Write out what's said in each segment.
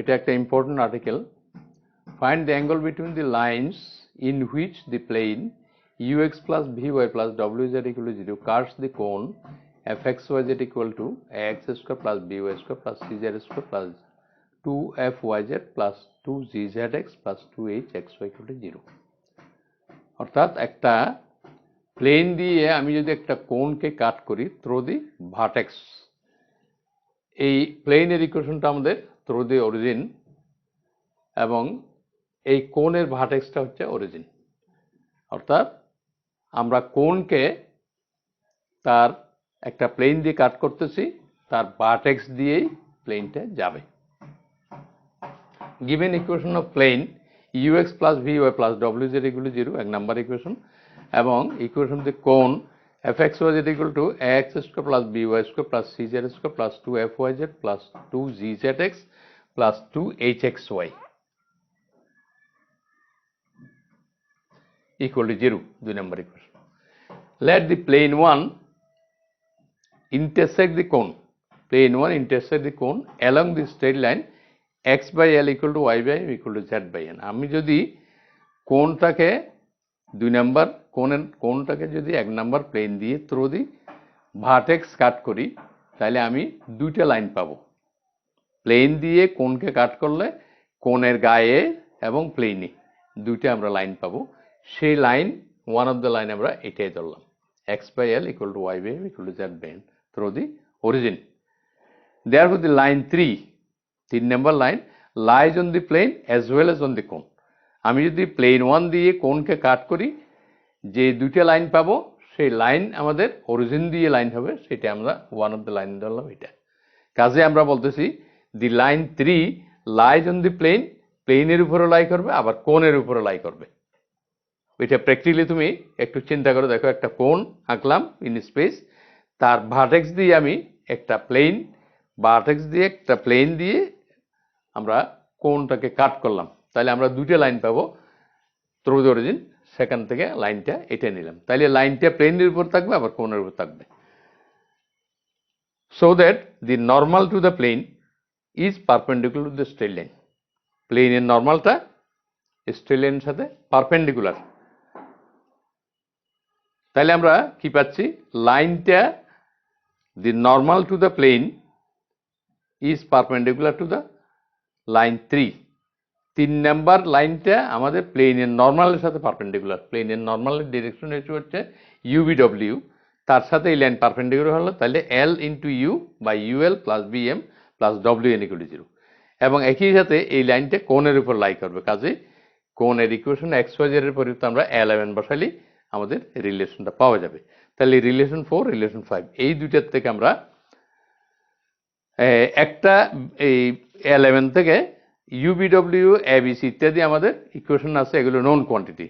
এটা একটা important article. Find the angle between the lines in which the plane ux plus vy plus wz equal to 0 curves the cone fxyz equal to ax square plus by square plus cz square plus 2fyz plus 2gzx plus 2hxy equal to 0। অর্থাৎ একটা plane দিয়ে আমি যদি একটা কোণকে কাট করি through the vertex, এই প্লেনের ইকুয়েশনটা আমাদের থ্রু দি অরিজিন, এবং এই কোণের ভার্টেক্সটা হচ্ছে অরিজিন। অর্থাৎ আমরা কোণকে তার একটা প্লেন দিয়ে কাট করতেছি, তার ভার্টেক্স দিয়েই প্লেনটা যাবে। Given equation of plane ux plus vy plus wz equal to 0 এক নাম্বার ইকুয়েশন, এবং equation the cone fxyz equal to ax square plus by square plus cz square plus 2fyz plus 2gzx plus 2hxy equal to 0 দুই number equation. Let the plane 1 intersect the cone, plane 1 intersect the cone along the straight line x by l equal to y by m equal to z by n। আমি যদি কোণটাকে দুই number কোণটাকে যদি এক number plane দিয়ে through the vertex কাট করি, তাহলে আমি দুইটা লাইন পাবো। প্লেন দিয়ে কোণকে কাট করলে কোণের গায়ে এবং প্লেনে দুইটা আমরা লাইন পাবো। সেই line, one of the line আমরা এটাই ধরলাম, x by l equal to y by m equal to z by n through the origin। Therefore the line 3, 3 number line lies on the plane as well as on the cone। আমি যদি plane 1 দিয়ে কোণকে কাট করি, যে দুইটা line পাবো সেই line আমাদের origin দিয়ে লাইন হবে, সেটা আমরা ওয়ান অফ দ্য লাইন ধরলাম এটা। কাজে আমরা বলতেছি the line 3 lies on the plane, প্লেনের উপরে লাই করবে আবার কোণের উপরে লাই করবে। এটা প্র্যাকটিক্যালি তুমি একটু চিন্তা করে দেখো, একটা কোণ আঁকলাম ইন স্পেস, তার ভার্টেক্স দিয়ে আমি একটা প্লেন, ভার্টেক্স দিয়ে একটা প্লেন দিয়ে আমরা কোণটাকে কাট করলাম, তাহলে আমরা দুইটা লাইন পাবো থ্রু দ্য অরিজিন। সেখান থেকে লাইনটা এটা নিলাম, তাহলে লাইনটা প্লেনের উপর থাকবে আবার কোণের উপর থাকবে। So that the normal to the plane is perpendicular to the straight line. প্লেনের নর্মালটা স্ট্রেট লাইনের সাথে পারপেন্ডিকুলার। তাহলে আমরা কি পাচ্ছি, লাইনটা the normal to the plane is perpendicular to the line 3। 3 number লাইনটা আমাদের প্লেনের নর্মালের সাথে পারপেন্ডিকুলার। প্লেনের নর্মালের ডিরেকশন হচ্ছে UVW, তার সাথে এই লাইন পারপেন্ডিকুলার হলো, তাহলে L into u by UL plus BM plus WN equal to 0। এবং একই সাথে এই লাইনটা কোণের উপর লাই করবে, কাজে কোণের ইকুয়েশন XYZ এর পরিবর্তে আমরা L11 বসাইলে আমাদের রিলেশনটা পাওয়া যাবে। তাহলে রিলেশন 4, রিলেশন 5 এই দুইটার থেকে আমরা একটা এই L11 থেকে UVW, ABC ইত্যাদি আমাদের ইকুয়েশন আছে, এগুলো নোন কোয়ান্টিটি।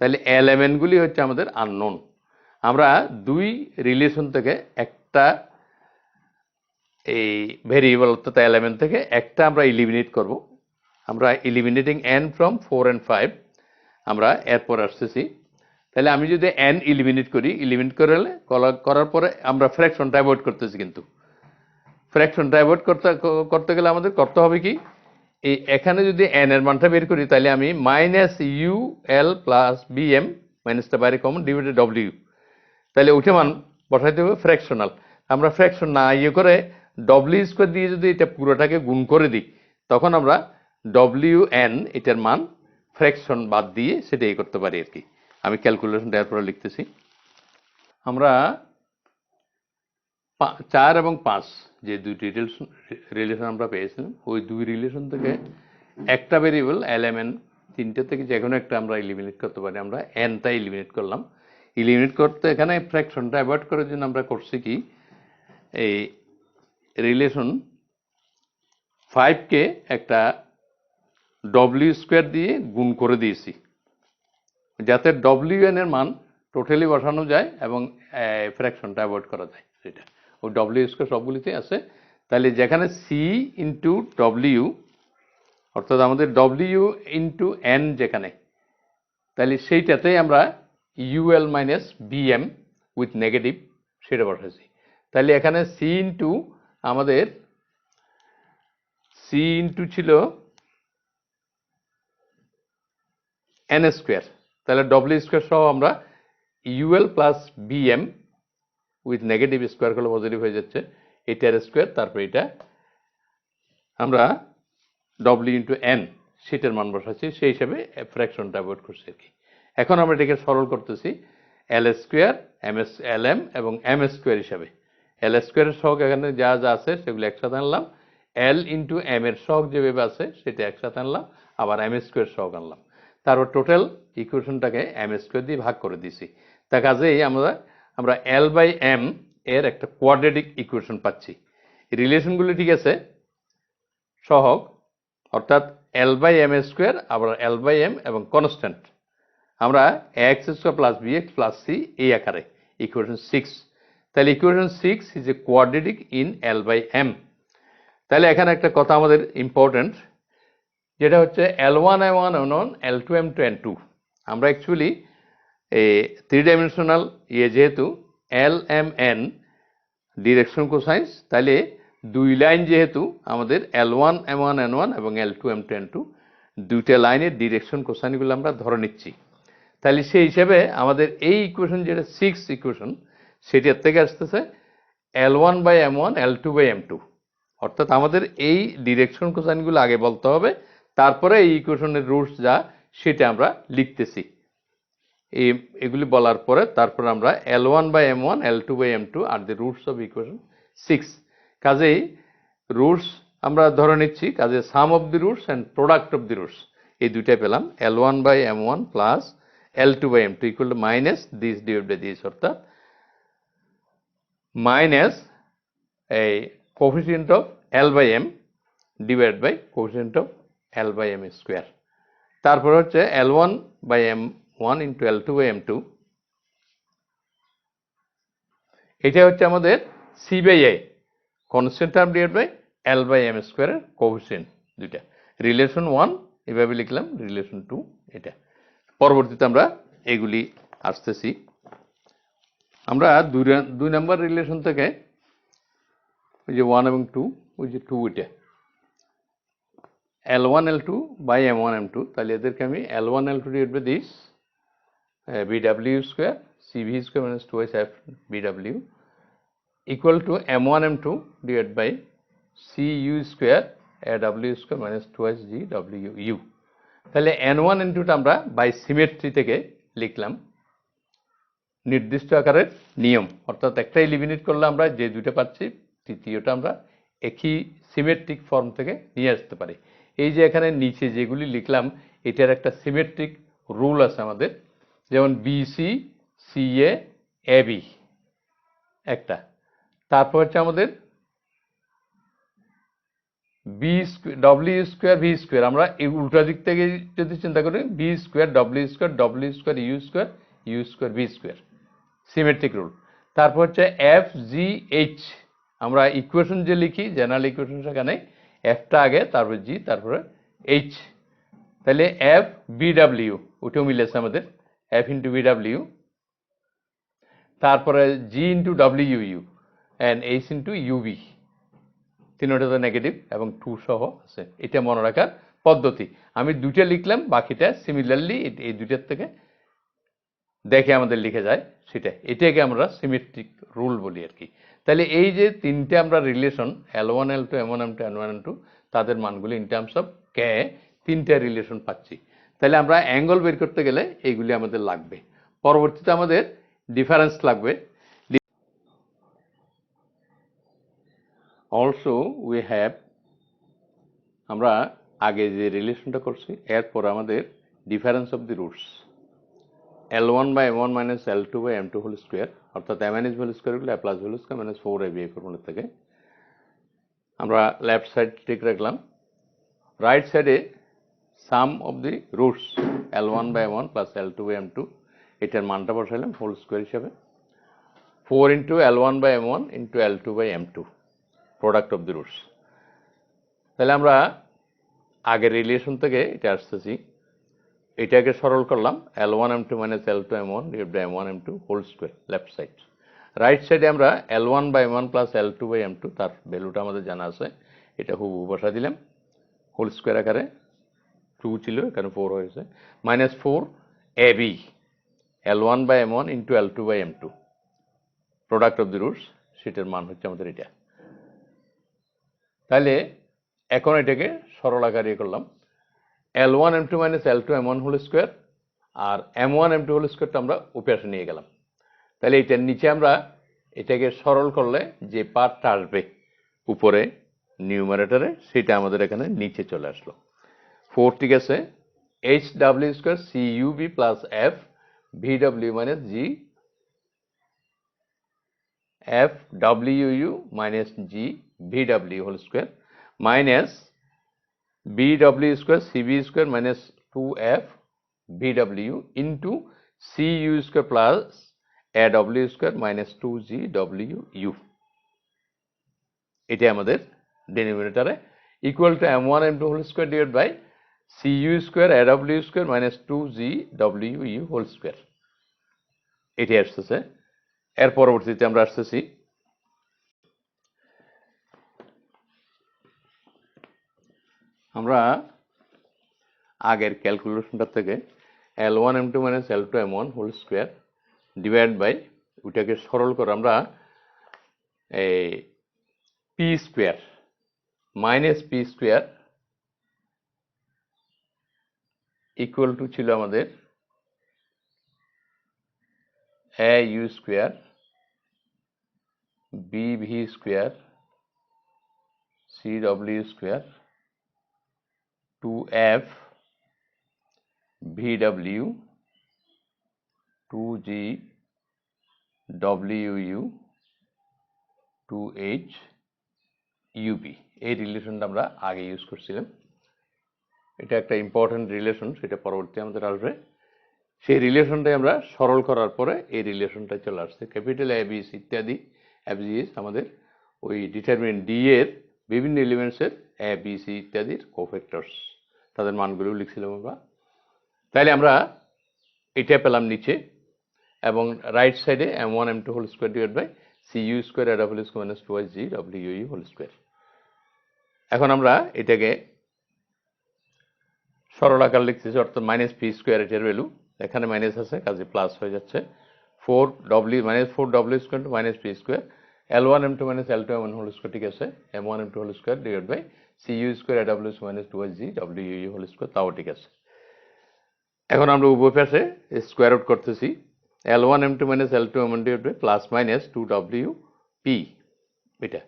তাহলে L11 গুলি হচ্ছে আমাদের আননোন। আমরা দুই রিলেশন থেকে একটা এই ভেরিয়েবল অর্থাৎ L11 থেকে একটা আমরা ইলিমিনেট করব। আমরা ইলিমিনেটিং n ফ্রম 4 and 5 আমরা এরপর আসতেছি। তাহলে আমি যদি n ইলিমিনেট করি, ইলিমিনেট করার পরে আমরা ফ্র্যাকশনটা অ্যাভয়েড করতেছি, কিন্তু ফ্র্যাকশনটা অ্যাভয়েড করতে গেলে আমাদের করতে হবে কি, এই এখানে যদি n এর মানটা বের করি, তাহলে আমি মাইনাস UL প্লাস BM মাইনাসটা বাইরে কমন ডিভাইডেড W, তাহলে ওইটা মান বসাইতে হবে ফ্র্যাকশনাল। আমরা ফ্র্যাকশন না করে W স্কোয়ার দিয়ে যদি এটা পুরোটাকে গুণ করে দিই, তখন আমরা WN এটার মান ফ্র্যাকশন বাদ দিয়ে সেটাই করতে পারি আর কি। আমি ক্যালকুলেশনটা এরপরে লিখতেছি। আমরা 4 এবং 5 যে দুইটি রিলেশন আমরা পেয়েছিলাম, ওই দুই রিলেশন থেকে একটা ভেরিয়েবল L11 তিনটে থেকে যে কোনো একটা আমরা ইলিমিনেট করতে পারি। আমরা nটা ইলিমিনেট করলাম। ইলিমিনেট করতে এখানে ফ্র্যাকশনটা অ্যাভয়েড করার জন্য আমরা করছি কি, এই রিলেশন 5কে একটা W স্কোয়ার দিয়ে গুণ করে দিয়েছি, যাতে WN এর মান টোটালি বসানো যায় এবং ফ্র্যাকশনটা অ্যাভয়েড করা যায়। সেটা ওই W স্কোয়ার সবগুলিতে আছে। তাহলে যেখানে C ইন্টু W, অর্থাৎ আমাদের W ইন্টু N যেখানে, তাহলে সেইটাতেই আমরা UL minus BM with negative সেটা বসাইছি। তাহলে এখানে C ইন্টু আমাদের C ইন্টু ছিল এন স্কোয়ার, তাহলে ডব্লিউ স্কোয়ার সহ আমরা UL plus BM with negative square করলে পজিটিভ হয়ে যাচ্ছে, এটার স্কোয়ার, তারপর এটা আমরা ডব্লিউ ইন্টু এন সেটার মান বসাচ্ছি, সেই হিসাবে ফ্র্যাকশনটা অ্যাভয়েড করছি আর কি। এখন আমরা এটাকে সরল করতেছি L square M S L M এবং এম স্কোয়ার হিসাবে। এল স্কোয়ারের সহগ এখানে যা যা আছে সেগুলো একসাথে আনলাম, এল ইন্টু এম এর সহগ যেভাবে আছে সেটা একসাথে আনলাম, আবার এম স্কোয়ার সহগ আনলাম, তারপর টোটাল ইকুয়েশনটাকে এম স্কোয়ার দিয়ে ভাগ করে দিছি। তা কাজেই আমরা এল বাই এম এর একটা কোয়াড্রেটিক ইকুয়েশন পাচ্ছি। রিলেশনগুলি ঠিক আছে, সহগ অর্থাৎ এল বাই এম স্কোয়ার, আবার এল বাই এম এবং কনস্ট্যান্ট, আমরা X square plus B X plus C এই আকারে ইকুয়েশন 6। তাহলে equation 6 is a quadratic in L by M. তাহলে এখানে একটা কথা আমাদের ইম্পর্টেন্ট, যেটা হচ্ছে L1 M1 N1 L2 M2 N2। আমরা অ্যাকচুয়ালি এই 3 ডাইমেনশনাল যেহেতু এল এম এন ডিরেকশন কোসাইন্স, তাহলে দুই লাইন যেহেতু আমাদের L1 M1 N1 এবং L2 M2 N2 দুইটা লাইনের ডিরেকশন কোসাইনগুলো আমরা ধরে নিচ্ছি। তাহলে সেই হিসেবে আমাদের এই ইকুয়েশন যেটা 6 ইকুয়েশন, সেটার থেকে আসতেছে L1 by M1 L2 by M2, অর্থাৎ আমাদের এই ডিরেকশন কোসাইনগুলো আগে বলতে হবে, তারপরে এই ইকুয়েশনের রুটস যা সেটা আমরা লিখতেছি। এগুলি বলার পরে তারপর আমরা L1 by M1 L2 by M2 আর দি রুটস অফ ইকুয়েশন 6। কাজেই রুটস আমরা ধরে নিচ্ছি, কাজে sum of the roots and product of the roots এই দুইটাই পেলাম, L1 by M1 plus L2 by M2 equal to minus this divide by this, অর্থাৎ মাইনাস এই coefficient of L by M divide by coefficient of L by M square. তারপর হচ্ছে L1 by M1 into L2 by M2, এটা হচ্ছে আমাদের C by A constant term divide by L by M স্কোয়ারের coefficient দুইটা। Relation 1 এভাবে লিখলাম, relation 2 এটা। পরবর্তীতে আমরা এগুলি আসতেছি। আমরা দুই নম্বর রিলেশন থেকে ওই যে 1 এবং 2, ওই যে 2 এটা L1 L2 by M1 M2, তাহলে এদেরকে আমি L1 L2 divide by this BW square CV square minus 2s F BW equal to M1 M2 divided by CU square AW square minus 2s GWU। তাহলে N1 N2 টা আমরা by symmetry থেকে লিখলাম, নির্দিষ্ট আকারের নিয়ম, অর্থাৎ একটা এলিমিনেট করলে আমরা যে দুইটা পাচ্ছি তৃতীয়টা আমরা একই সিমেট্রিক ফর্ম থেকে নিয়ে আসতে পারি। এই যে এখানে নিচে যেগুলি লিখলাম এটার একটা সিমেট্রিক রুল আছে আমাদের, যেমন BC CA AB একটা, তারপর হচ্ছে আমাদের W স্কোয়ার ভি স্কোয়ার, আমরা এই উল্টা দিক থেকে যদি চিন্তা করি B square W square U square V square, symmetric rule. তারপর হচ্ছে FGH, আমরা ইকুয়েশন যে লিখি জেনারেল ইকুয়েশন সেখানে এফটা আগে, তারপর জি, তারপরে এইচ। তাহলে FBW ওটাও মিলেছে আমাদের, F ইন্টু BW, তারপরে G into WU and H into UB, তিনটাতে নেগেটিভ এবং 2 সহ আছে। এটা মনে রাখার পদ্ধতি। আমি দুইটা লিখলাম, বাকিটা সিমিলারলি এই দুইটার থেকে দেখে আমাদের লিখে যায় সেটা, এটাকে আমরা সিমেট্রিক রুল বলি আর কি। তাহলে এই যে তিনটে আমরা relation L1 L2 M1 M2 N1 N2 তাদের মানগুলি ইন টার্মস অফ কে তিনটা রিলেশন পাচ্ছি। তাহলে আমরা অ্যাঙ্গেল বের করতে গেলে এইগুলি আমাদের লাগবে। পরবর্তীতে আমাদের ডিফারেন্স লাগবে। অলসো উই হ্যাভ, আমরা আগে যে রিলেশনটা করছি এরপর আমাদের difference of the roots L1 by M1 minus L2 by M2 whole square, অর্থাৎ M n হোল স্কোয়ার গুলো plus whole square minus 4AB এই ফর্মুলা থেকে আমরা লেফট সাইড ঠিক রাখলাম। রাইট সাইডে sum of the roots L1 by M1 plus L2 by M2 এটার মানটা বসাইলাম হোল স্কোয়ার হিসাবে, 4 into L1 by M1 into L2 by M2 product of the roots. তাহলে আমরা আগের রিলেশন থেকে এটা আসতেছি, এটাকে সরল করলাম L1 M2 minus L2 M1 divide by M1 M2 whole square left side. Right সাইডে আমরা L1 by M1 plus L2 by M2 তার ভ্যালুটা আমাদের জানা আছে, এটা হুবহু বসা দিলাম হোল স্কোয়ার আকারে। 2 ছিল এখানে 4 হয়েছে minus 4 ab L1 by M1 into L2 by M2 product of the roots সেটার মান হচ্ছে আমাদের এটা তাহলে এখন এটাকে সরল আকারে করলাম L1 M2 minus L2 M1 whole square আর M1 M2 হোল স্কয়ারটা আমরা উপরে নিয়ে গেলাম তাহলে এটার নিচে আমরা এটাকে সরল করলে যে পার্টটা আসবে উপরে নিউমারেটরে সেটা আমাদের এখানে নিচে চলে আসলো 4 ঠিক আছে HW square CUB plus F VW minus G FWU minus G VW whole square minus BW square CB square minus 2F VW into CU square plus AW square minus 2GWU এটা আমাদের ডিনোমিনেটরে equal to M1 M2 whole square divided by CU square AW square minus 2GWU whole square এটি আসছে এর পরবর্তীতে আমরা আসতেছি আমরা আগের ক্যালকুলেশনটা থেকে L1 M2 minus L2 M1 whole square divide by ওটাকে সরল করে আমরা P square minus P square equal to ছিল আমাদের A U square B V square C W square 2F VW 2G WU 2H UB এই রিলেশনটা আমরা আগে ইউজ করছিলাম এটা একটা ইম্পর্টেন্ট রিলেশন সেটা পরবর্তী আমাদের আসবে সেই রিলেশনটাই আমরা সরল করার পরে এই রিলেশনটা চলে আসছে ক্যাপিটাল এ বি সি ইত্যাদি এফজিএস আমাদের ওই ডিটারমিনেন্ট ডি এর বিভিন্ন এলিমেন্টসের এ বি সি ইত্যাদির কোফ্যাক্টরস তাদের মানগুলো লিখছিলাম আমরা তাহলে আমরা এটা পেলাম নিচে এবং রাইট সাইডে M1 M2 whole square divide by CU square AW square minus 2GWU whole square এখন আমরা এটাকে সরল আকার লিখতেছি অর্থাৎ মাইনাস পি স্কয়ার এর ভ্যালু এখানে মাইনাস আছে কাজে প্লাস হয়ে যাচ্ছে 4W minus 4W square minus P square L1 M2 minus L2 M1 whole square ঠিক আছে M1 M2 whole square divide by CU square AW square minus 2GWU whole square তাও ঠিক আছে এখন আমরা উভয় পাশে স্কয়ার রুট করতেছি L1 M2 minus L2 M1 divided by plus minus 2WP এটা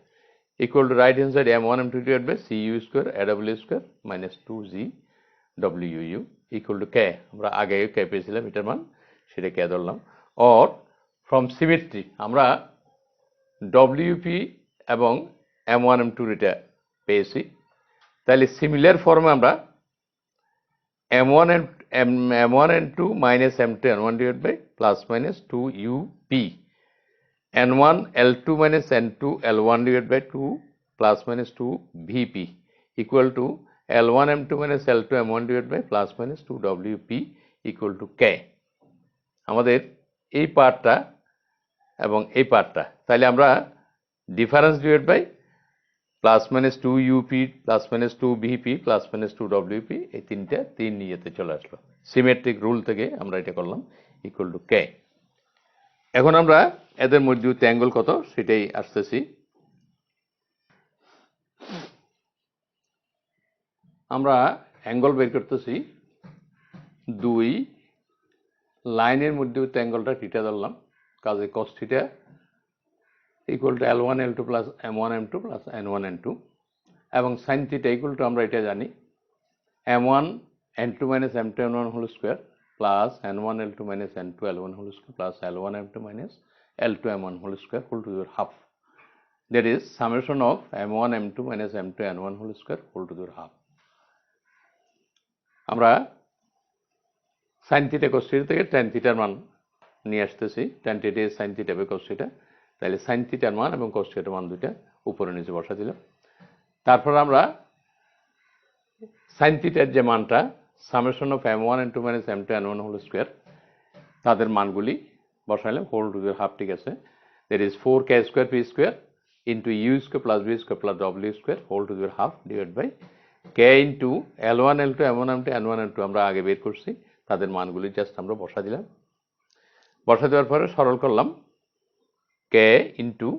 equal to right hand side M1 M2 divided by CU square AW square minus 2GWU equal to K আমরা আগে K পেয়েছিলাম এটার মান সেটা K ধরলাম or from symmetry আমরা WP এবং M1 M2 এটা পেয়েছি তাহলে সিমিলার ফর্মে আমরা M1 N2 minus M2 N1 divided by plus minus 2UP N1 L2 minus N2 L1 divided by 2 plus minus 2VP equal to L1 M2 minus L2 M1 divided by plus minus 2WP equal to K আমাদের এই পার্টটা এবং এই পার্টটা তাহলে আমরা difference divide by plus minus 2UP plus minus 2VP plus minus 2WP এই তিনটা তিন নিয়েতে চলে আসলো সিমেট্রিক রুল থেকে আমরা এটা করলাম ইকুয়াল টু K এখন আমরা এদের মধ্যে অ্যাঙ্গেল কত সেটাই আসতেছি আমরা অ্যাঙ্গেল বের করতেছি দুই লাইনের মধ্যে অ্যাঙ্গেলটা থিটা ধরলাম কাজে cos theta equal to L1 L2 plus M1 M2 plus N1 N2 এবং sin theta equal to আমরা এটা জানি M1 N2 minus M2 N1 whole square plus N1 L2 minus N2 L1 whole square plus L1 M2 minus L2 M1 whole square whole to the half that is summation of M1 M2 minus M2 N1 whole square whole to the half আমরা sin theta cos theta থেকে tan theta মান নিয়ে আসতেছি tan theta sin theta by cos theta তাহলে sin theta মান এবং cos theta মান দুইটা উপরে নিচে বসা দিলাম তারপর আমরা sin theta এর যে মানটা summation of M1 N2 minus M2 N1 whole square তাদের মানগুলি বসাইলাম whole to the half ঠিক আছে that is 4k square p square into u square plus v square plus w square whole to the half divided by K into L1 L2 M1 M2 N1 N2 আমরা আগে বের করছি, তাদের মানগুলি just আমরা বসা দিলাম। বসা দেওয়ার পরে সরল করলাম কে ইন্টু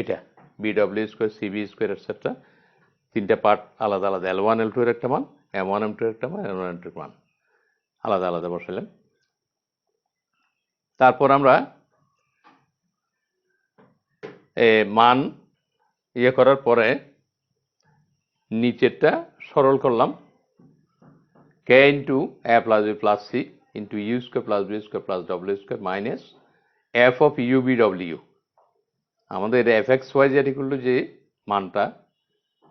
এটা BW square CB square etcetera, তিনটা পার্ট আলাদা আলাদা, L1 L2 এর একটা মান, M1 M2 এর একটা মান, N1 N2 এর মান আলাদা আলাদা বসালাম। তারপর আমরা মান ইয়ে করার পরে নিচেরটা সরল করলাম K into A plus B plus C into U square plus B square plus W square minus F of U B W. আমাদের F X Y Z equal to যে মানটা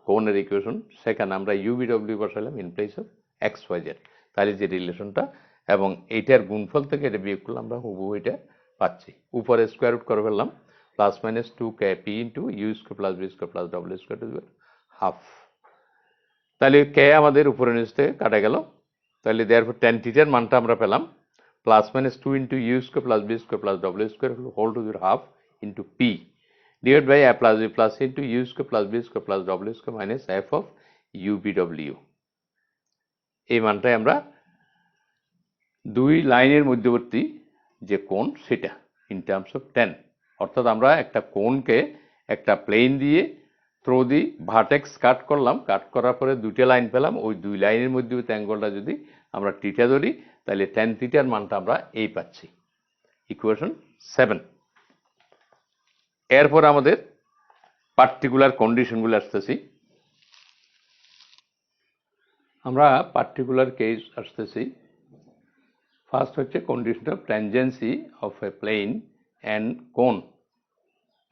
কোণের ইকুয়েশন, সেখানে আমরা ইউ বি ডব্লিউ বসালাম in place of X Y Z. তাহলে যে রিলেশনটা এবং এইটার গুণফল থেকে এটা বিয়োগ করলে আমরা হুবহু এটা পাচ্ছি। উপরে স্কোয়ার রুট করে ফেললাম plus minus 2 P into U square plus B square plus W square to half. তাহলে কে আমাদের উপরে নিচ থেকে কাটা গেল। তাহলে দেয়ারফর tan থিটার মানটা আমরা পেলাম plus minus 2 into U square plus B square plus W square whole to the half into P divide by A plus B plus into U square plus B square plus W square minus F of U B W. এই মানটাই আমরা দুই লাইনের মধ্যবর্তী যে কোণ সেটা in terms of tan, অর্থাৎ আমরা একটা কোণকে একটা প্লেন দিয়ে থ্রো দি ভার্টেক্স কাট করলাম, কাট করার পরে দুইটা লাইন পেলাম, ওই দুই লাইনের মধ্যবর্তী অ্যাঙ্গেলটা যদি আমরা থিটা ধরি তাহলে tan থিটার মানটা আমরা এই পাচ্ছি, ইকুয়েশন 7। এরপর আমাদের পার্টিকুলার কন্ডিশনগুলো আসতেছি। আমরা পার্টিকুলার কেস আসতেছি। ফার্স্ট হচ্ছে condition of tangency of a plane and cone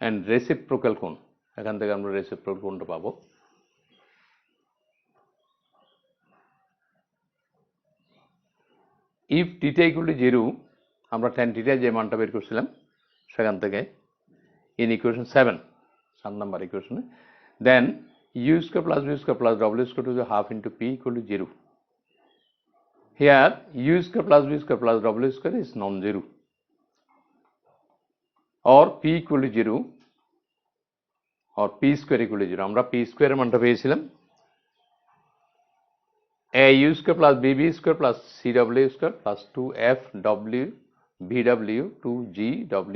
and reciprocal cone. এখান থেকে আমরা রেসিপ্রোকাল কোনটা পাবো। ইফ থিটা ইকুয়াল টু 0, আমরা tan থিটা যে মানটা বের করছিলাম সেখান থেকে ইন ইকুয়েশন 7 নাম্বার ইকুয়েশনে, then U square plus B square plus W square to the half into P equal to 0. Here u square plus v square plus w square is non-zero or p equal to 0 or p square equal to 0. আমরা p square মানটা পেয়েছিলাম a u square plus b b square plus c w square plus 2f w v w 2 g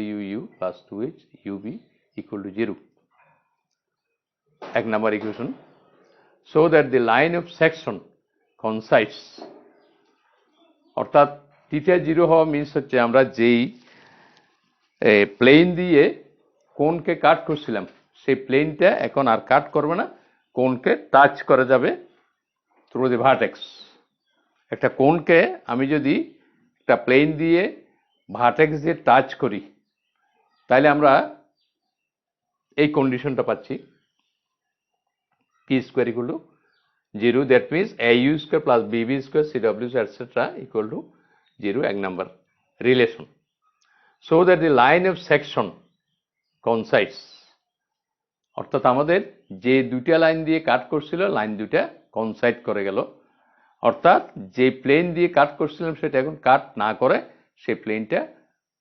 w u plus 2h u b equal to 0. এক number equation. So that the line of section coincides, অর্থাৎ theta 0 হওয়া means হচ্ছে আমরা যেই plane দিয়ে কোণকে কাট করছিলাম সেই প্লেনটা এখন আর কাট করবে না, কোণকে টাচ করে যাবে থ্রু দি ভার্টেক্স। একটা কোণকে আমি যদি একটা প্লেন দিয়ে ভার্টেক্স দিয়ে টাচ করি তাহলে আমরা এই কন্ডিশনটা পাচ্ছি p square equal to 0. That means au square plus bb square cw etc. equal to 0, এক number relation. So that the line of section coincides, অর্থাৎ আমাদের যে দুইটা লাইন দিয়ে কাট করছিল লাইন দুইটা কনসাইড করে গেল, অর্থাৎ যে প্লেন দিয়ে কাট করছিলাম সেটা এখন কাট না করে সেই প্লেনটা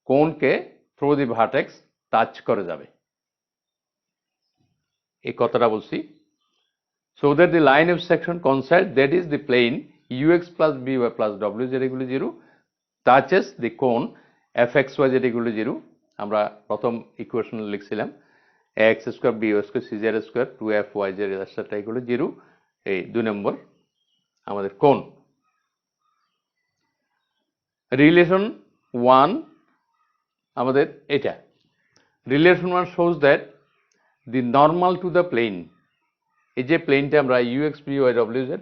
কোণকে থ্রু দি ভার্টেক্স টাচ করে যাবে, এই কথাটা বলছি। So that the line of section coincides, that is the plane ux plus by plus wz equal to 0 touches the cone fxyz equal to 0. আমরা প্রথম ইকুয়েশন লিখছিলাম ax square by square cz square 2fyz etc. equal to 0, এই দুই নম্বর আমাদের কোণ। Relation 1 আমাদের এটা, relation 1 shows that the normal to the plane, এই যে প্লেনটা আমরা ux by wz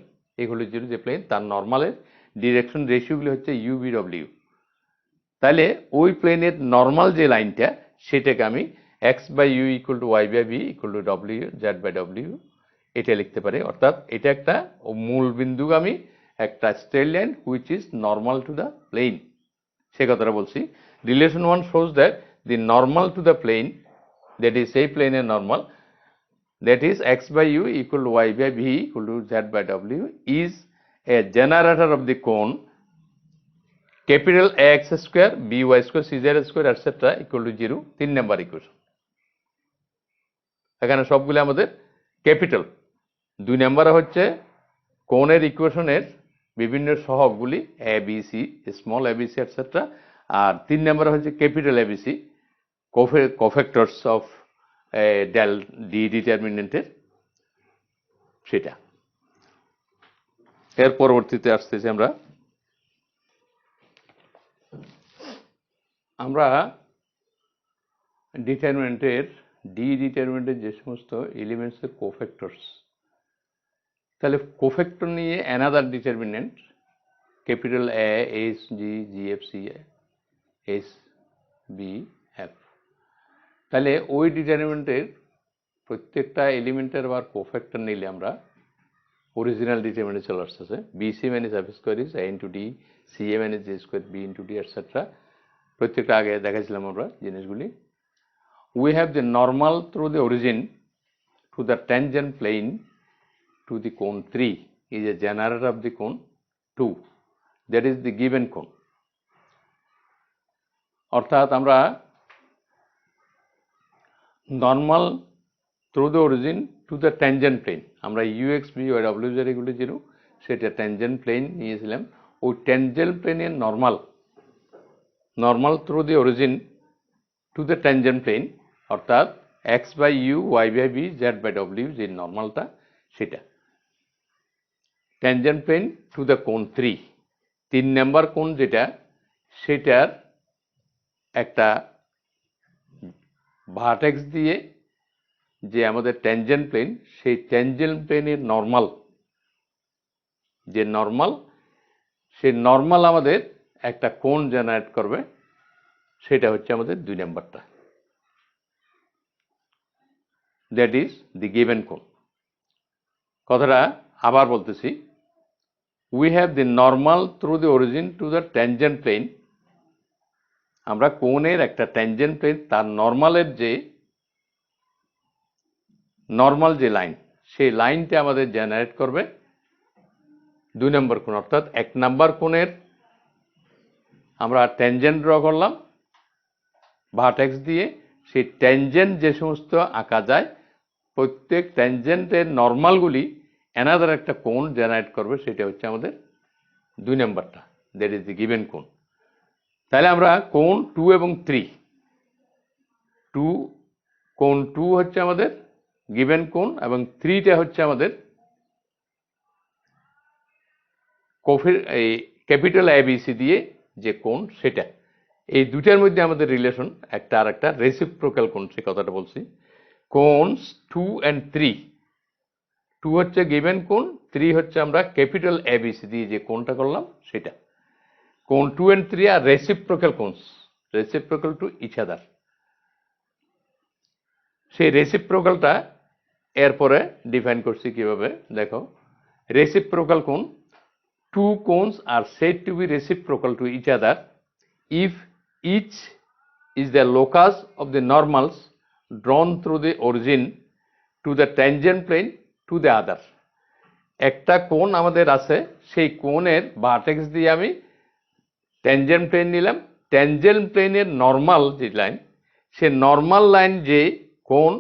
equal to 0 যে প্লেন তার নর্মালের ডিরেকশন রেশিওগুলো হচ্ছে u v w। তাহলে ওই প্লেনের নর্মাল যে লাইনটা সেটাকে আমি x by u equal to y by v equal to w z by w এটা লিখতে পারি, অর্থাৎ এটা একটা মূল বিন্দুগামী একটা straight line which is normal to the plane, সে কথাটা বলছি। Relation 1 shows that the normal to the plane, that is এই প্লেনের normal, that is x by u equal to y by v equal to z by w is a generator of the cone capital ax square by square cz square etc. equal to 0, 3 number equation. এখানে সবগুলো আমাদের capital, 2 নাম্বারে হচ্ছে কোণের ইকুয়েশনের বিভিন্ন সহগগুলি A B C, small A B C etcetera, আর 3 নম্বরে হচ্ছে capital A B C, cofactors of del D ডিটারমিনেন্টের সেটা। এর পরবর্তীতে আসতেছি আমরা ডিটারমিনেন্টের ডি ডিটারমিনেন্টের যে সমস্ত এলিমেন্টসের কোফ্যাক্টরস, তাহলে কোফ্যাক্টর নিয়ে another determinant capital A S G G F C S B F, তাহলে ওই ডিটারমিনেন্টের প্রত্যেকটা এলিমেন্টের আবার কোফ্যাক্টর নিলে আমরা অরিজিনাল ডিটারমিনেন্টে চলে আসতেছে। B C minus F square is A into D, C A minus G square B into D etcetera. প্রত্যেকটা আগে দেখাইছিলাম আমরা জিনিসগুলি। We have the normal through the origin to the tangent plane to the cone 3 is a generator of the cone 2, that is the given cone. অর্থাৎ আমরা normal through the origin to the tangent plane, আমরা U X V Y W Z এগুলো zero, সেটা tangent plane নিয়েছিলাম। ওই tangent প্লেনের normal through the origin to the tangent plane, অর্থাৎ X by U Y by V Z by W যে নর্মালটা, সেটা ট্যানজেন্ট প্লেন টু দ্য কোণ 3, 3 নম্বর কোণ যেটা, সেটার একটা ভার্টেক্স দিয়ে যে আমাদের ট্যানজেন্ট প্লেন, সেই ট্যানজেন্ট প্লেনের নর্মাল যে নর্মাল, সেই নর্মাল আমাদের একটা কোণ জেনারেট করবে, সেটা হচ্ছে আমাদের 2 নম্বরটা, দ্যাট ইজ দি গিভেন কোণ। কথাটা আবার বলতেছি, we have the normal through the origin to the tangent plane, আমরা কোণের একটা ট্যানজেন্ট প্লেন তার নর্মালের যে লাইন, সেই লাইনটা আমাদের জেনারেট করবে 2 নম্বর কোণ। অর্থাৎ 1 নম্বর কোণের আমরা ট্যানজেন্ট ড্র করলাম ভার্টেক্স দিয়ে, সেই ট্যানজেন্ট যে সমস্ত আঁকা যায়, প্রত্যেক ট্যানজেন্টের নর্মালগুলি অ্যানাদার একটা কোণ জেনারেট করবে, সেটা হচ্ছে আমাদের 2 নম্বরটা, দ্যাট ইজ দি গিভেন কোণ। তাহলে আমরা কোণ 2 এবং 3, কোণ 2 হচ্ছে আমাদের গিভেন কোণ এবং 3টা হচ্ছে আমাদের ক্যাপিটাল এ বি সি দিয়ে যে কোণ, সেটা। এই দুটার মধ্যে আমাদের রিলেশন একটা আর একটা রেসিপ্রোকাল কোণ, সে কথাটা বলছি। কোণস 2 and 3, 2 হচ্ছে গিভেন কোণ, 3 হচ্ছে আমরা ক্যাপিটাল এ বি সি দিয়ে যে কোণটা করলাম, সেটা। কোণ 2 and 3 আর reciprocal cones, reciprocal to each other. সেই রেসিপ্রোকালটা এরপরে ডিফাইন করছি কিভাবে, দেখো। রেসিপ্রোকাল কোণ, 2 cones are said to be reciprocal to each other if each is the locus of the normals drawn through the origin to the tangent plane to the other. একটা কোণ আমাদের আছে, সেই কোণের ভার্টেক্স দিয়ে আমি ট্যানজেন্ট প্লেন নিলাম, tangent প্লেনের নর্মাল যে লাইন, সে নর্মাল লাইন যে কোণ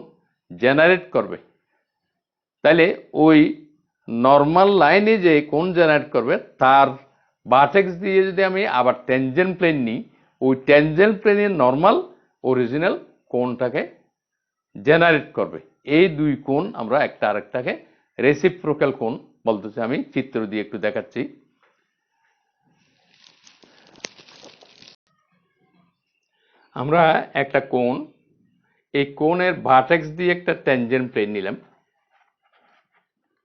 জেনারেট করবে, তাহলে ওই নর্মাল লাইনে যে কোণ জেনারেট করবে, তার ভার্টেক্স দিয়ে যদি আমি আবার ট্যানজেন্ট প্লেন নিই, ওই ট্যানজেন্ট প্লেনের নর্মাল অরিজিনাল কোণটাকে জেনারেট করবে। এই 2 কোণ আমরা একটা আরেকটাকে রেসিপ্রোকাল কোণ বলতেছি। আমি চিত্র দিয়ে একটু দেখাচ্ছি। আমরা একটা কোণ, এই কোণের ভার্টেক্স দিয়ে একটা ট্যানজেন্ট প্লেন নিলাম,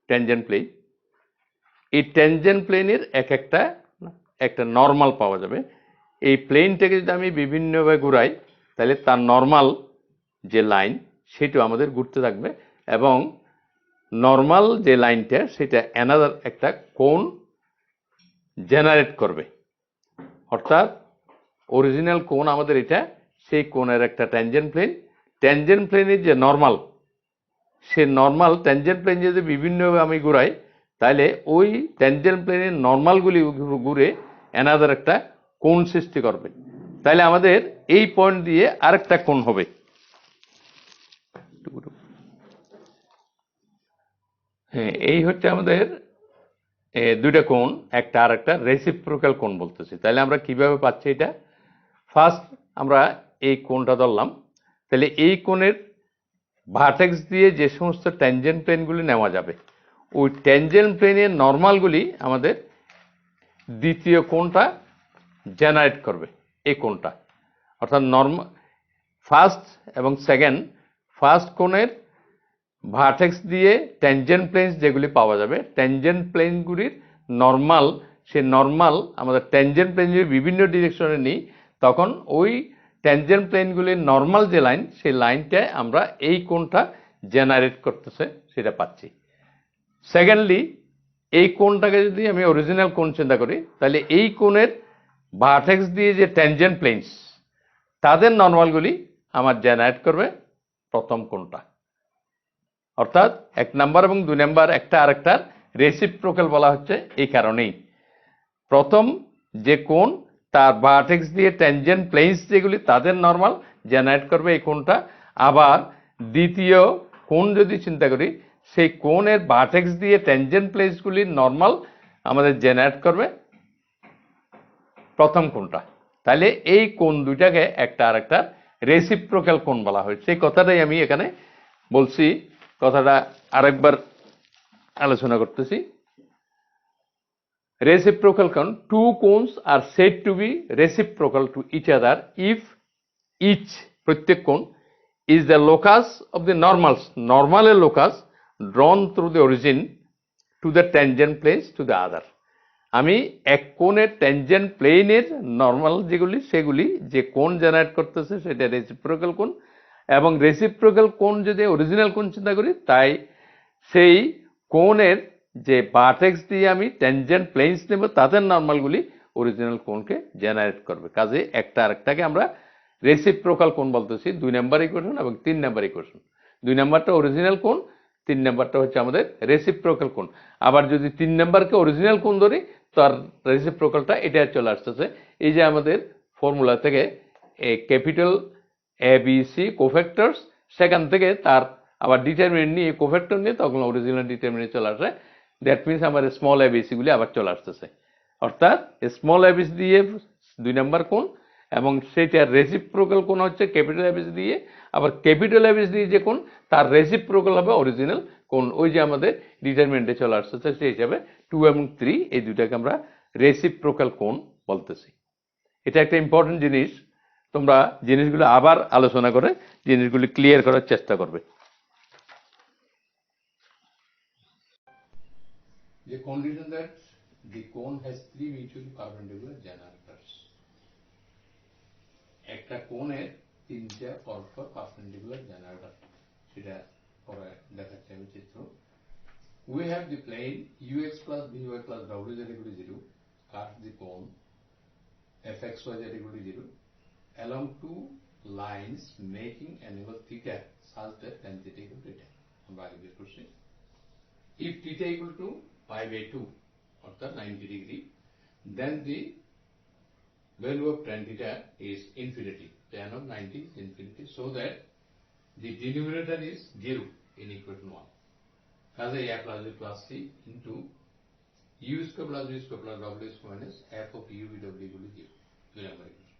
ট্যানজেন্ট প্লেন। এই ট্যানজেন্ট প্লেনের একটা নর্মাল পাওয়া যাবে। এই প্লেনটাকে যদি আমি বিভিন্নভাবে ঘুরাই, তাহলে তার নর্মাল যে লাইন, সেটাও আমাদের ঘুরতে থাকবে এবং নর্মাল যে লাইনটা, সেটা অ্যানাদার একটা কোণ জেনারেট করবে। অর্থাৎ অরিজিনাল কোণ আমাদের এটা, সেই কোণের একটা ট্যানজেন্ট প্লেন, ট্যানজেন্ট প্লেনের যে নর্মাল, সে নর্মাল ট্যানজেন্ট প্লেন যদি বিভিন্নভাবে আমি ঘুরাই, তাহলে ওই ট্যানজেন্ট প্লেনের নর্মালগুলি ঘুরে অ্যানাদার একটা কোণ সৃষ্টি করবে। তাহলে আমাদের এই পয়েন্ট দিয়ে আরেকটা কোণ হবে। হ্যাঁ, এই হচ্ছে আমাদের দুইটা কোণ একটা আর একটা রেসিপ্রোকাল কোণ বলতেছি। তাহলে আমরা কিভাবে পাচ্ছি এটা? ফার্স্ট আমরা এই কোণটা ধরলাম, তাহলে এই কোণের ভার্টেক্স দিয়ে যে সমস্ত ট্যানজেন্ট প্লেনগুলি নেওয়া যাবে ওই ট্যানজেন্ট প্লেনের নর্মালগুলি আমাদের দ্বিতীয় কোণটা জেনারেট করবে, এই কোণটা অর্থাৎ ফার্স্ট এবং সেকেন্ড, ফার্স্ট কোণের ভার্টেক্স দিয়ে ট্যানজেন্ট প্লেনস যেগুলি পাওয়া যাবে, ট্যানজেন্ট প্লেনগুলির নর্মাল, সে নর্মাল আমাদের ট্যানজেন্ট প্লেন যদি বিভিন্ন ডিরেকশনে নিই তখন ওই ট্যানজেন্ট প্লেনগুলির নর্মাল যে লাইন, সেই লাইনটায় আমরা এই কোণটা জেনারেট করতেছে সেটা পাচ্ছি। সেকেন্ডলি, এই কোণটাকে যদি আমি অরিজিনাল কোণ চিন্তা করি তাহলে এই কোণের ভার্টেক্স দিয়ে যে ট্যানজেন্ট প্লেনস তাদের নর্মালগুলি আমার জেনারেট করবে প্রথম কোণটা। অর্থাৎ 1 নাম্বার এবং 2 নাম্বার একটা আরেকটার রেসিপ্রোকাল বলা হচ্ছে এই কারণেই। প্রথম যে কোণ তার ভার্টেক্স দিয়ে ট্যানজেন্ট প্লেনস যেগুলি তাদের নর্মাল জেনারেট করবে এই কোণটা, আবার দ্বিতীয় কোণ যদি চিন্তা করি সেই কোণের ভার্টেক্স দিয়ে ট্যানজেন্ট প্লেনসগুলির নর্মাল আমাদের জেনারেট করবে প্রথম কোণটা। তাহলে এই কোণ দুইটাকে একটা আরেকটা রেসিপ্রোকাল কোণ বলা হয়। সেই কথাটাই আমি এখানে বলছি, কথাটা আরেকবার আলোচনা করতেছি। Reciprocal cone, two cones are said to be reciprocal to each other if each প্রত্যেক কোণ is the locus of the normals, নর্মালের locus drawn through the origin to the tangent planes to the other। আমি এক কোণের tangent প্লেনের normal যেগুলি সেগুলি যে কোণ জেনারেট করতেছে সেটা রেসিপ্রোকাল কোণ, এবং রেসিপ্রোকাল কোণ যদি অরিজিনাল কোণ চিন্তা করি তাই সেই কোণের যে ভার্টেক্স দিয়ে আমি ট্যানজেন্ট প্লেনস নেব তাদের নর্মালগুলি অরিজিনাল কোণকে জেনারেট করবে। কাজে একটা আরেকটাকে আমরা রেসিপ্রোকাল কোণ বলতেছি। 2 নাম্বার ইকুয়েশন এবং 3 নাম্বার ইকুয়েশন। 2 নাম্বারটা অরিজিনাল কোণ, 3 নাম্বারটা হচ্ছে আমাদের রেসিপ্রোকাল কোণ। আবার যদি 3 নাম্বারকে অরিজিনাল কোণ ধরি তার রেসিপ্রোকালটা এটা চলে আসতেছে এই যে আমাদের ফর্মুলা থেকে ক্যাপিটাল এ বি সি কোফ্যাক্টরস, সেখান থেকে তার আবার ডিটারমিনেন্ট নিয়ে কোফ্যাক্টর নিয়ে তখন অরিজিনাল ডিটারমিনেন্ট চলে আসে। দ্যাট মিনস আমার স্মল এবিসি গুলি আবার চলে আসতেছে। অর্থাৎ স্মল এবিসি দিয়ে 2 নাম্বার কোণ এবং সেইটার রেসিপ্রোকাল কোণ হচ্ছে ক্যাপিটাল এবিসি দিয়ে, আবার ক্যাপিটাল এবিসি দিয়ে যে কোণ তার রেসিপ্রোকাল হবে অরিজিনাল কোণ, ওই যে আমাদের ডিটারমিনেন্টে চলে আসতেছে সেই হিসাবে 2 এবং 3 এই দুটাকে আমরা রেসিপ্রোকাল কোণ বলতেছি। এটা একটা ইম্পর্টেন্ট জিনিস, তোমরা জিনিসগুলো আবার আলোচনা করে জিনিসগুলি ক্লিয়ার করার চেষ্টা করবে। The condition that the cone has 3 mutually perpendicular generators, একটা কোণের 3টা পরস্পর পারপেন্ডিকুলার জেনারেটর, সেটা পরে দেখাচ্ছি আমি চিত্র। We have the plane ux plus by plus w z equal to 0 cuts the cone fxy z equal to 0 along two lines making an angle theta such that tan theta equal to theta। আমরা আগে বের করছি if theta equal to pi by 2 অর্থাৎ 90 degree, then the value of tan theta is infinity, tan of 90 is infinity, so that the denominator is 0 in equation 1। কাজে a plus b plus c into u square plus v square plus w square minus f of u v w equal to 0, 2 number equation.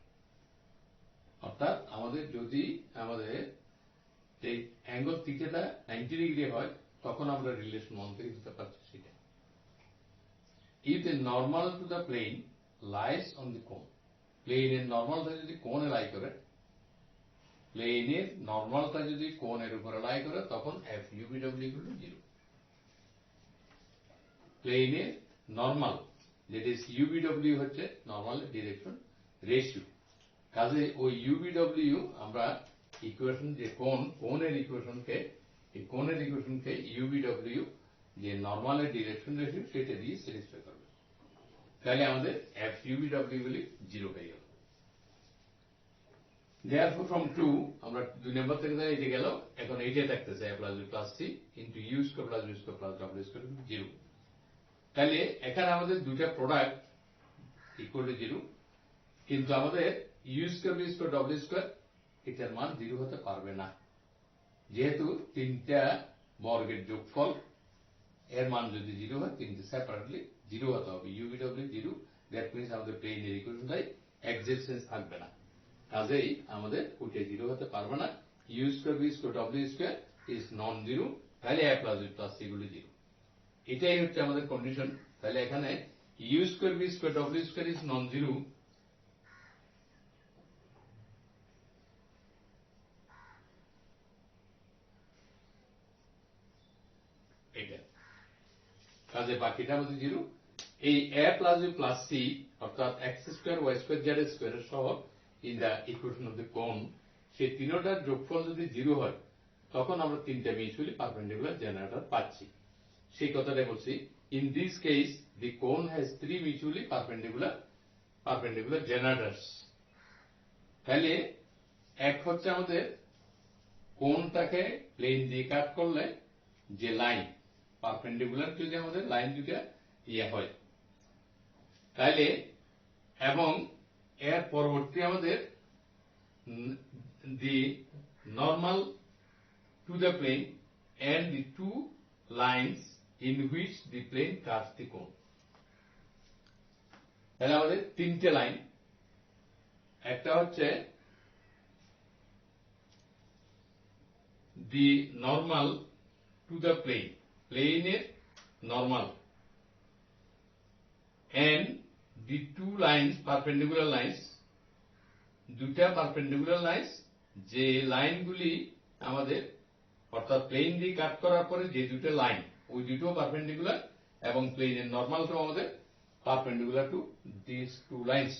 অর্থাৎ আমাদের যদি আমাদের এই angle থিটাটা 90 degree হয় তখন আমরা relation 1 থেকে দিতে পারছি সেটা। If the normal to the plane lies on the cone, প্লেনের নর্মালটা যদি কোণে লাই করে, প্লেনের নর্মালটা যদি কোণের উপরে লাই করে তখন f u v w equal to 0। প্লেনের নর্মাল যেটা u v w হচ্ছে নর্মাল ডিরেকশন রেশিও, কাজে ওই u v w আমরা ইকুয়েশন যে কোণের ইকুয়েশনকে, এই কোণের ইকুয়েশনকে u v w যে নর্মালের ডিরেকশন রেশিও সেটা দিয়ে স্যাটিসফাই করবে। তাহলে আমাদের f u v w গুলি 0 হয়ে গেল। Therefore from 2 আমরা 2 নাম্বার থেকে এই যে গেল, এখন এইটা থাকতেছে a plus b plus c into u square plus v square plus w square 0। তাহলে এখানে আমাদের দুইটা প্রোডাক্ট ইকুয়াল টু 0, কিন্তু আমাদের u square v square w square এটার মান 0 হতে পারবে না, যেহেতু তিনটা বর্গের যোগফল এর মান যদি 0 হয় তিনটে সেপারেটলি জিরো হতে হবে, U V W zero. That means আমাদের প্লেনের ইকুয়েশনটাই এক্সিস্টেন্স থাকবে না, কাজেই আমাদের ওইটা জিরো হতে পারবে না। U square B square W square is non zero, তাহলে A plus B plus C গুলো জিরো। এটাই হচ্ছে আমাদের কন্ডিশন। তাহলে এখানে U square B square W square is non zero, এটা কাজে বাকিটা আমাদের জিরো। এই A plus B plus C অর্থাৎ X square Y square Z square এর সহ in the equation of the cone, সেই তিনটার যোগফল যদি জিরো হয় তখন আমরা তিনটা মিউচুয়ালি পারপেন্ডিকুলার জেনারেটর পাচ্ছি। সেই কথাটা বলছি, ইন দিস কেস দি কোন হ্যাজ থ্রি মিউচুয়ালি পারপেন্ডিকুলার জেনারেটরস। তাহলে এক হচ্ছে আমাদের কোনটাকে প্লেন দিয়ে কাট করলে যে লাইন পারপেন্ডিকুলার, যদি আমাদের লাইন দুটা হয় তাহলে, এবং এর পরবর্তী আমাদের the normal to the plane and the two lines in which the plane cuts the cone। তাহলে আমাদের তিনটে লাইন, একটা হচ্ছে the normal to the plane, প্লেনের normal, and the two lines perpendicular lines, দুটা পারপেন্ডিকুলার লাইন্স, যে লাইনগুলি আমাদের অর্থাৎ প্লেন দিয়ে কাট করার পরে যে দুটো লাইন ওই দুটো পারপেন্ডিকুলার, এবং প্লেনের নর্মালটাও আমাদের perpendicular to this two lines.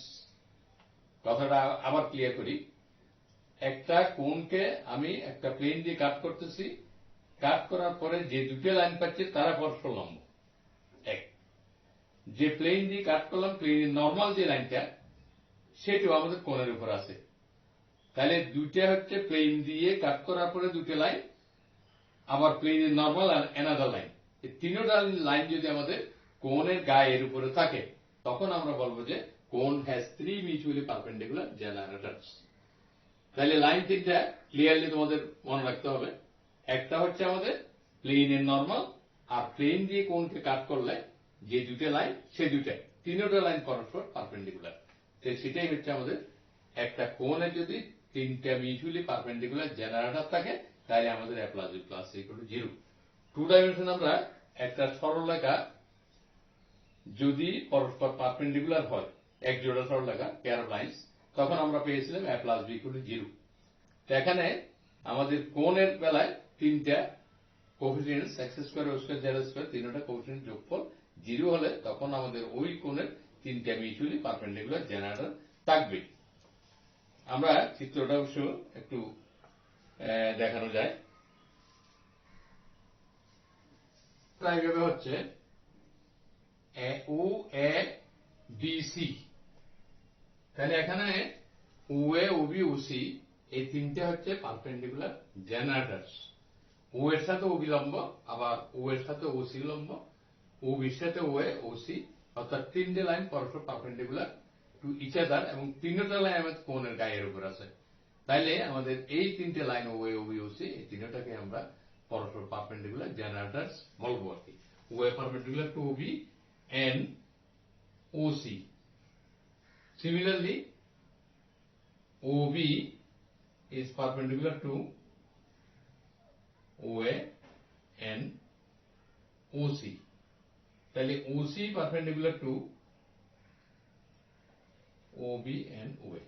কথাটা আবার ক্লিয়ার করি, একটা কোণকে আমি একটা প্লেন দিয়ে কাট করতেছি, কাট করার পরে যে দুটো লাইন পাচ্ছি তারা পরস্পর লম্ব এক। যে প্লেন দিয়ে কাট করলাম প্লেনের নর্মাল যে লাইনটা সেটাও আমাদের কোণের উপর আছে। তাহলে দুইটা হচ্ছে প্লেন দিয়ে কাট করার পরে দুটো লাইন, আবার প্লেনের নর্মাল আর অ্যানাদার লাইন, এই তিনটা লাইন যদি আমাদের কোণের গায়ের উপরে থাকে তখন আমরা বলবো যে কোণ হ্যাজ থ্রি মিউচুয়ালি পারপেন্ডিকুলার জেনারেটরস। তাহলে লাইন তিনটা ক্লিয়ারলি তোমাদের মনে রাখতে হবে, একটা হচ্ছে আমাদের প্লেনের নর্মাল, আর প্লেন দিয়ে কোণকে কাট করলে যে দুটো লাইন সে দুটাই তিনটা লাইন পরস্পর পারপেন্ডিকুলার। সেটাই হচ্ছে আমাদের একটা কোণে যদি তিনটা মিউচুয়ালি পারপেন্ডিকুলার জেনারেটর থাকে তাহলে আমাদের A plus B plus C equal to zero. Two dimension আমরা একটা সরলরেখা যদি পরস্পর পারপেন্ডিকুলার হয়, এক জোড়া সরলরেখা পেয়ার অফ লাইন্স, তখন আমরা পেয়েছিলাম A plus B equal to zero. তো এখানে আমাদের কোণের বেলায় তিনটা coefficients X square Y square Z square, তিনটা কোএফিসিয়েন্ট যোগফল জিরো হলে তখন আমাদের ওই কোণের তিনটা মিউচুয়ালি পারপেন্ডিকুলার জেনারেটর থাকবে। আমরা চিত্রটা অবশ্য একটু দেখানো যায়, এইভাবে হচ্ছে ও এ বি সি। তাহলে এখানে ও A O B O C এই তিনটে হচ্ছে পারপেন্ডিকুলার জেনারেটরস। ও এর সাথে ও বি লম্ব, আবার ও এর সাথে ও সি লম্ব, ও বির সাথে ও এ ও সি, অর্থাৎ তিনটে লাইন পরস্পর পারপেন্ডিকুলার টু ইচ আদার, এবং তিনটা লাইন আমাদের কোণের গায়ের উপর আছে। তাইলে আমাদের এই তিনটে line O A O B O C এই তিনটাকে আমরা পরস্পর পারপেন্ডিকুলার জেনারেটরস বলবো আর কি। O A perpendicular to O B and OC. Similarly, OB is perpendicular to OA and OC. তাহলে OC perpendicular to OB and OA.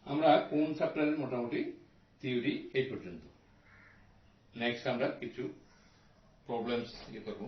আমরা কোন চ্যাপ্টারের মোটামুটি থিওরি এই পর্যন্ত। নেক্সট আমরা কিছু প্রবলেমস করব।